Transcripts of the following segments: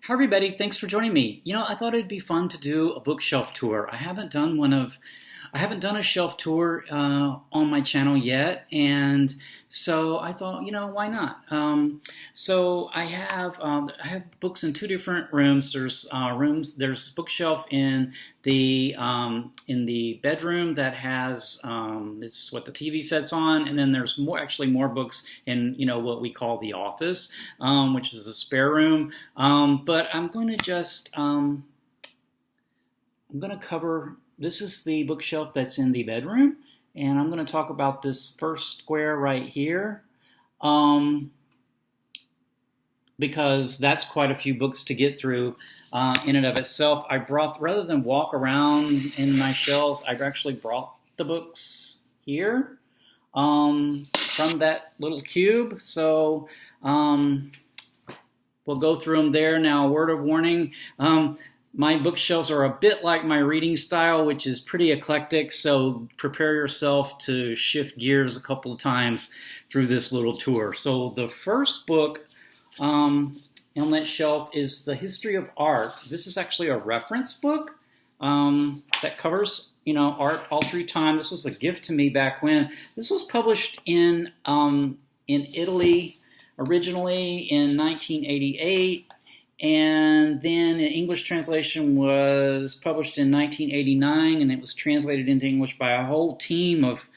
Hi everybody, thanks for joining me. I thought it'd be fun to do a bookshelf tour. I haven't done a shelf tour on my channel yet, and so I thought, why not? So I have books in two different rooms. There's bookshelf in the bedroom that has it's what the TV sets on, and then there's more books in what we call the office, which is a spare room. But I'm going to cover. This is the bookshelf that's in the bedroom, and I'm going to talk about this first square right here, because that's quite a few books to get through in and of itself. Rather than walk around in my shelves, I've actually brought the books here from that little cube. So we'll go through them there. Now, a word of warning. My bookshelves are a bit like my reading style, which is pretty eclectic, so prepare yourself to shift gears a couple of times through this little tour. So the first book on that shelf is The History of Art. This is actually a reference book that covers art all through time. This was a gift to me back when. This was published in Italy originally in 1988. And then an English translation was published in 1989, and it was translated into English by a whole team of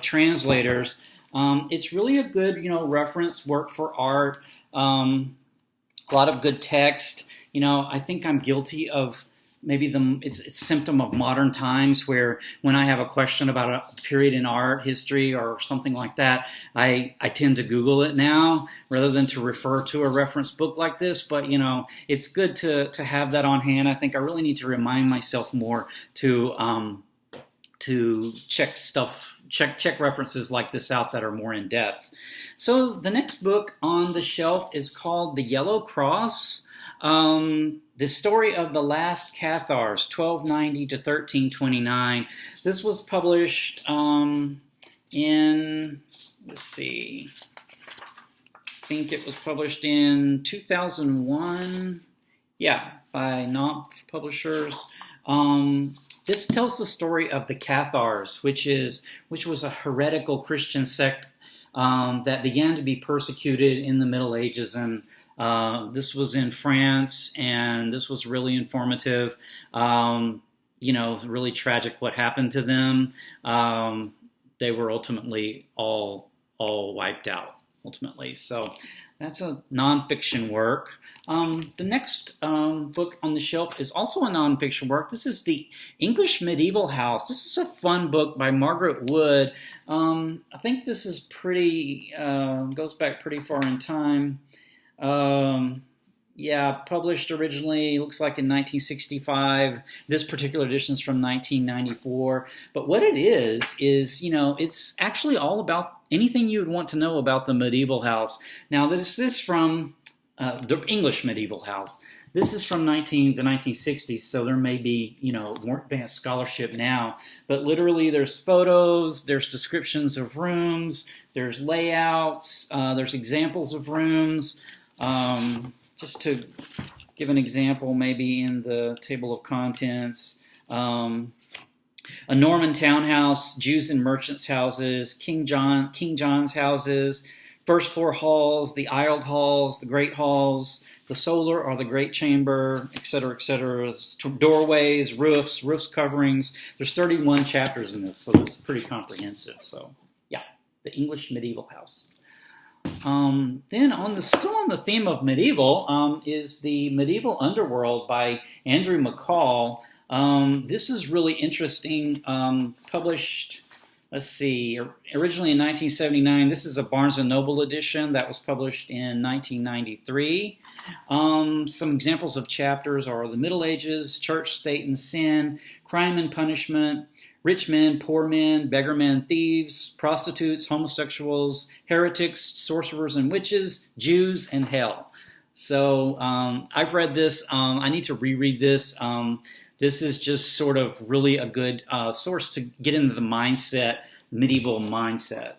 translators. It's really a good, reference work for art. A lot of good text. I think I'm guilty of maybe it's a symptom of modern times, where when I have a question about a period in art history or something like that, I tend to Google it now rather than to refer to a reference book like this. But it's good to have that on hand. I think I really need to remind myself more to check references like this out that are more in depth. So the next book on the shelf is called The Yellow Cross. The Story of the Last Cathars, 1290 to 1329. This was published let's see, I think it was published in 2001. Yeah, by Knopf Publishers. This tells the story of the Cathars, which was a heretical Christian sect that began to be persecuted in the Middle Ages, and this was in France, and this was really informative. Really tragic what happened to them. They were ultimately all wiped out, ultimately. So that's a nonfiction work. The next book on the shelf is also a nonfiction work. This is The English Medieval House. This is a fun book by Margaret Wood. I think this is goes back pretty far in time. Published originally, looks like in 1965. This particular edition is from 1994. But what it is it's actually all about anything you would want to know about the medieval house. Now, this is from the English medieval house. This is from the 1960s, so there may be, more advanced scholarship now. But literally, there's photos, there's descriptions of rooms, there's layouts, there's examples of rooms. Just to give an example, maybe in the table of contents, a Norman townhouse, Jews and merchants' houses, King John's houses, first floor halls, the aisled halls, the great halls, the solar or the great chamber, etc., etc. Doorways, roofs coverings. There's 31 chapters in this, so this is pretty comprehensive. So, yeah, the English medieval house. Then still on the theme of medieval is the Medieval Underworld by Andrew McCall. This is really interesting. Published, let's see, originally in 1979. This is a Barnes & Noble edition that was published in 1993. Some examples of chapters are the Middle Ages, Church, State, and Sin, Crime and Punishment, Rich men, poor men, beggar men, thieves, prostitutes, homosexuals, heretics, sorcerers and witches, Jews, and hell. So I've read this. I need to reread this. This is just sort of really a good source to get into the medieval mindset.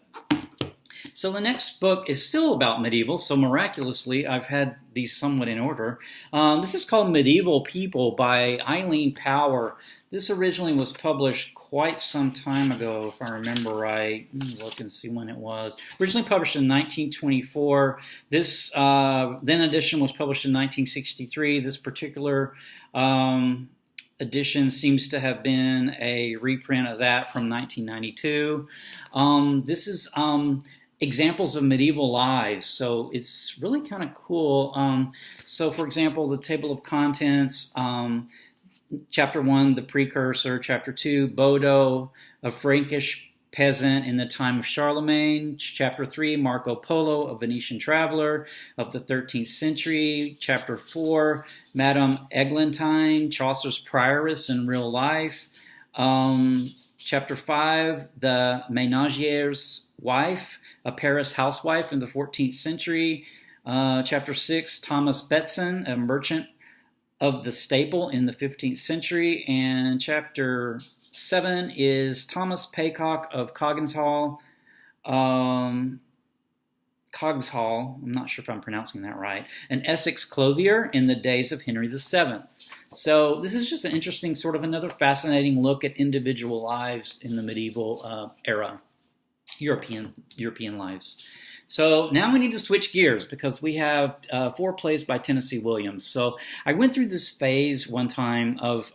So the next book is still about medieval, so miraculously I've had these somewhat in order. This is called Medieval People by Eileen Power. This originally was published quite some time ago, if I remember right. Let me look and see when it was. Originally published in 1924. This then edition was published in 1963. This particular edition seems to have been a reprint of that from 1992. This is examples of medieval lives, so it's really kind of cool. So, for example, the table of contents. Chapter 1, the precursor. Chapter 2, Bodo, a Frankish peasant in the time of Charlemagne. Chapter 3, Marco Polo, a Venetian traveler of the 13th century. Chapter 4, Madame Eglantine, Chaucer's prioress in real life. Chapter 5, the Ménagère's wife, a Paris housewife in the 14th century. Chapter 6, Thomas Bettson, a merchant of the staple in the 15th century. And chapter 7 is Thomas Paycock of Coggeshall. I'm not sure if I'm pronouncing that right. An Essex clothier in the days of Henry VII. So this is just an interesting sort of another fascinating look at individual lives in the medieval era, European lives. So now we need to switch gears because we have 4 plays by Tennessee Williams. So I went through this phase one time of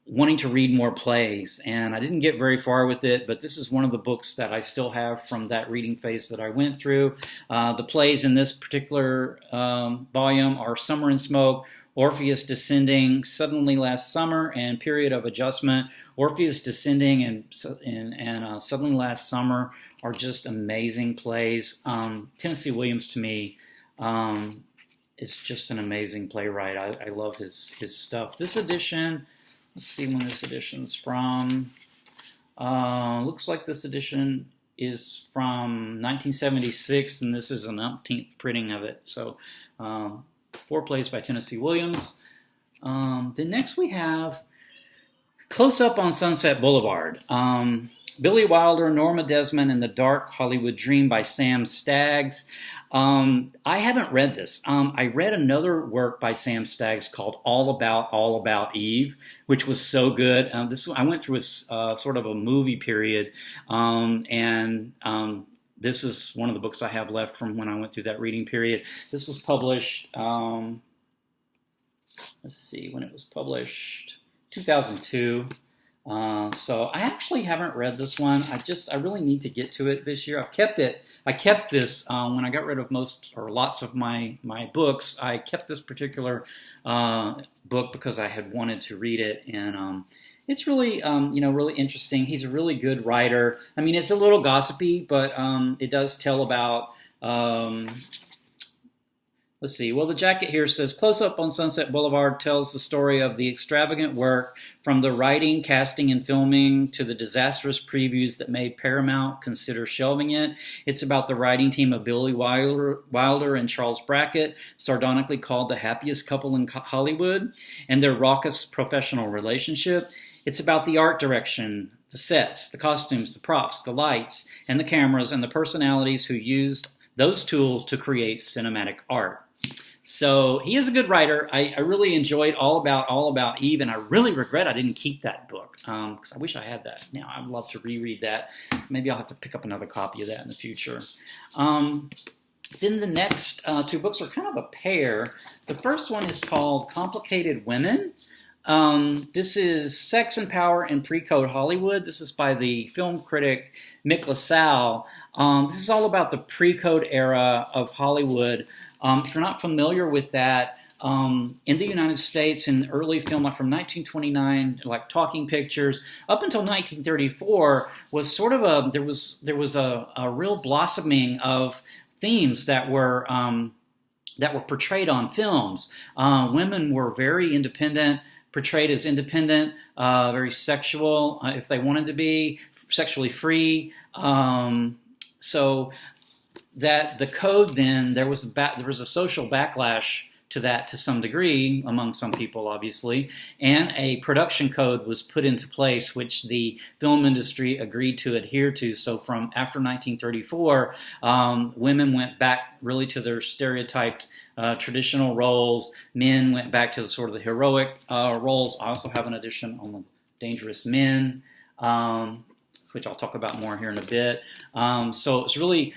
wanting to read more plays, and I didn't get very far with it, but this is one of the books that I still have from that reading phase that I went through. The plays in this particular volume are Summer and Smoke, Orpheus Descending, Suddenly Last Summer, and Period of Adjustment. Orpheus Descending and Suddenly Last Summer are just amazing plays. Tennessee Williams, to me, is just an amazing playwright. I love his stuff. This edition, let's see when this edition's from. Looks like this edition is from 1976, and this is an umpteenth printing of it. So 4 plays by Tennessee Williams. Then next we have Close Up on Sunset Boulevard. Billy Wilder, Norma Desmond, and the Dark Hollywood Dream by Sam Staggs. I haven't read this. I read another work by Sam Staggs called All About Eve, which was so good. I went through a sort of a movie period, and this is one of the books I have left from when I went through that reading period. This was published, let's see, when it was published, 2002. So I actually haven't read this one. I really need to get to it this year. I kept this when I got rid of most or lots of my books. I kept this particular book because I had wanted to read it, and it's really really interesting. He's a really good writer. I mean, it's a little gossipy, but it does tell about. Let's see. Well, the jacket here says, Close Up on Sunset Boulevard tells the story of the extravagant work from the writing, casting, and filming to the disastrous previews that made Paramount consider shelving it. It's about the writing team of Billy Wilder and Charles Brackett, sardonically called the happiest couple in Hollywood, and their raucous professional relationship. It's about the art direction, the sets, the costumes, the props, the lights, and the cameras, and the personalities who used those tools to create cinematic art. So he is a good writer. I really enjoyed All About Eve, and I really regret I didn't keep that book because I wish I had that. Now I'd love to reread that. So maybe I'll have to pick up another copy of that in the future. Then the next 2 books are kind of a pair. The first one is called Complicated Women. This is Sex and Power in Pre-Code Hollywood. This is by the film critic Mick LaSalle. This is all about the pre-code era of Hollywood. If you're not familiar with that, in the United States, in early film, like from 1929, like talking pictures, up until 1934, was sort of there was a real blossoming of themes that were portrayed on films. Women were very independent, portrayed as independent, very sexual, if they wanted to be, sexually free. So that the code then, there was a social backlash to that to some degree among some people, obviously, and a production code was put into place which the film industry agreed to adhere to. So from after 1934, women went back really to their stereotyped traditional roles. Men went back to the sort of the heroic roles. I also have an edition on the Dangerous Men, which I'll talk about more here in a bit. So it's really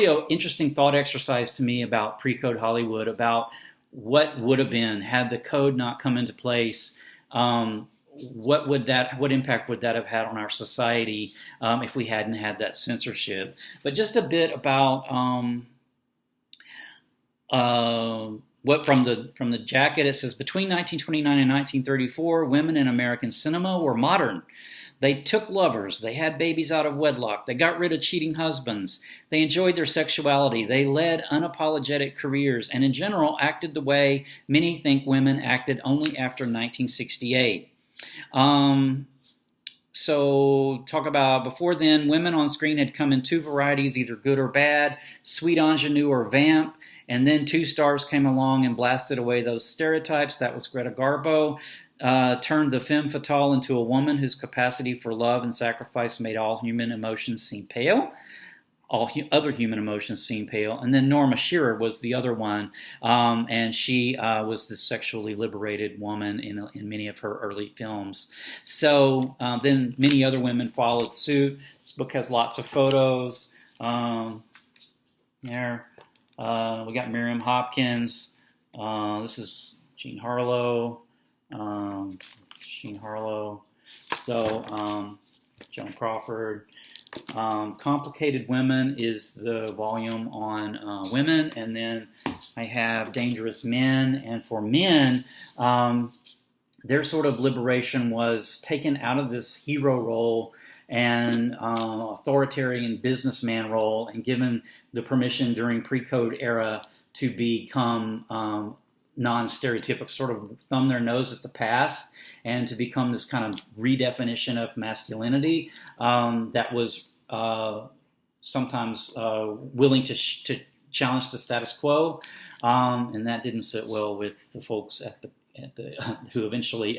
an interesting thought exercise to me about pre-code Hollywood, about what would have been had the code not come into place. What impact would that have had on our society if we hadn't had that censorship? But just a bit about what from the jacket. It says between 1929 and 1934, women in American cinema were modern. They took lovers. They had babies out of wedlock. They got rid of cheating husbands. They enjoyed their sexuality. They led unapologetic careers and in general acted the way many think women acted only after 1968. So talk about before then, women on screen had come in two varieties, either good or bad, sweet ingenue or vamp. And then two stars came along and blasted away those stereotypes. That was Greta Garbo. Turned the femme fatale into a woman whose capacity for love and sacrifice made all human emotions seem pale. Other human emotions seem pale. And then Norma Shearer was the other one, and she was this sexually liberated woman in many of her early films. So then many other women followed suit. This book has lots of photos. There, we got Miriam Hopkins. This is Jean Harlow. So Joan Crawford. Complicated Women is the volume on women, and then I have Dangerous Men. And for men, their sort of liberation was taken out of this hero role and authoritarian businessman role and given the permission during pre-code era to become non-stereotypical, sort of thumb their nose at the past and to become this kind of redefinition of masculinity that was sometimes willing to challenge the status quo, and that didn't sit well with the folks at the who eventually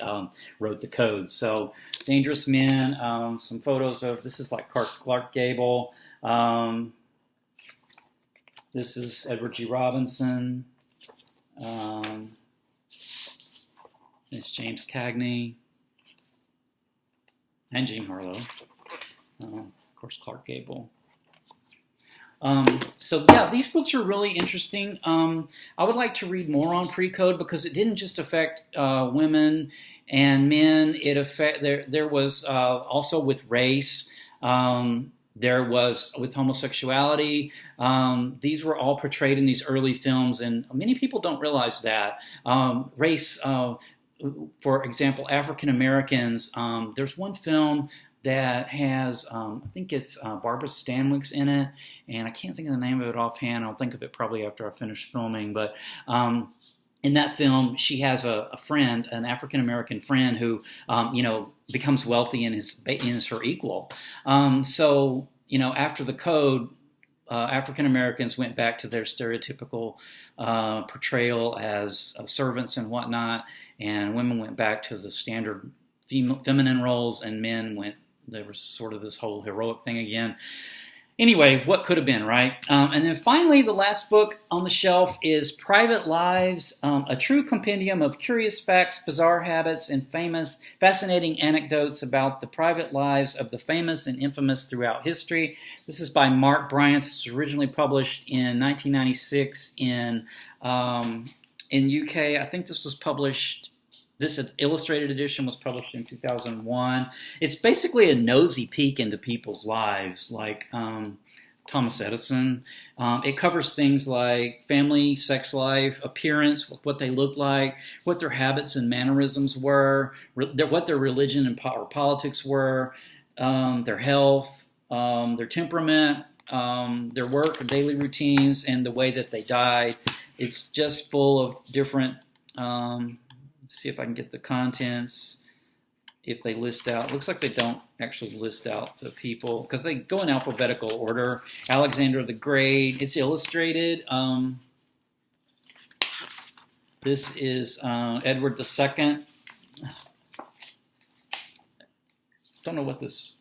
wrote the code. So, Dangerous Men, some photos of this is like Clark Gable. This is Edward G. Robinson. It's James Cagney and Jean Harlow. Of course, Clark Gable. So yeah, these books are really interesting. I would like to read more on pre-code because it didn't just affect women and men. There was also with race. There was with homosexuality. These were all portrayed in these early films, and many people don't realize that. Race, for example, African Americans. There's one film that has, I think it's Barbara Stanwyck's in it, and I can't think of the name of it offhand. I'll think of it probably after I finish filming. But in that film, she has a friend, an African American friend, who becomes wealthy and is her equal. So after the code, African Americans went back to their stereotypical portrayal as servants and whatnot, and women went back to the standard feminine roles, and men went. There was sort of this whole heroic thing again. Anyway, what could have been, right? And then finally, the last book on the shelf is Private Lives, a true compendium of curious facts, bizarre habits, and fascinating anecdotes about the private lives of the famous and infamous throughout history. This is by Mark Bryant. This was originally published in 1996 in UK. I think this was published. This illustrated edition was published in 2001. It's basically a nosy peek into people's lives, like Thomas Edison. It covers things like family, sex life, appearance, what they look like, what their habits and mannerisms were, what their religion and or politics were, their health, their temperament, their work, or daily routines, and the way that they died. It's just full of different... see if I can get the contents, if they list out. It looks like they don't actually list out the people, because they go in alphabetical order. Alexander the Great, it's illustrated. This is Edward II. Don't know what this.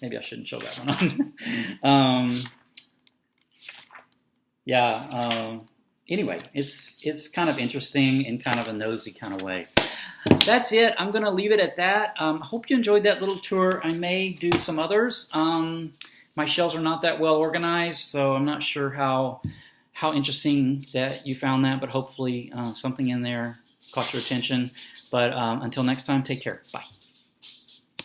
Maybe I shouldn't show that one on. Anyway, it's kind of interesting in kind of a nosy kind of way. That's it. I'm going to leave it at that. Hope you enjoyed that little tour. I may do some others. My shelves are not that well organized, so I'm not sure how interesting that you found that, but hopefully something in there caught your attention. But until next time, take care. Bye.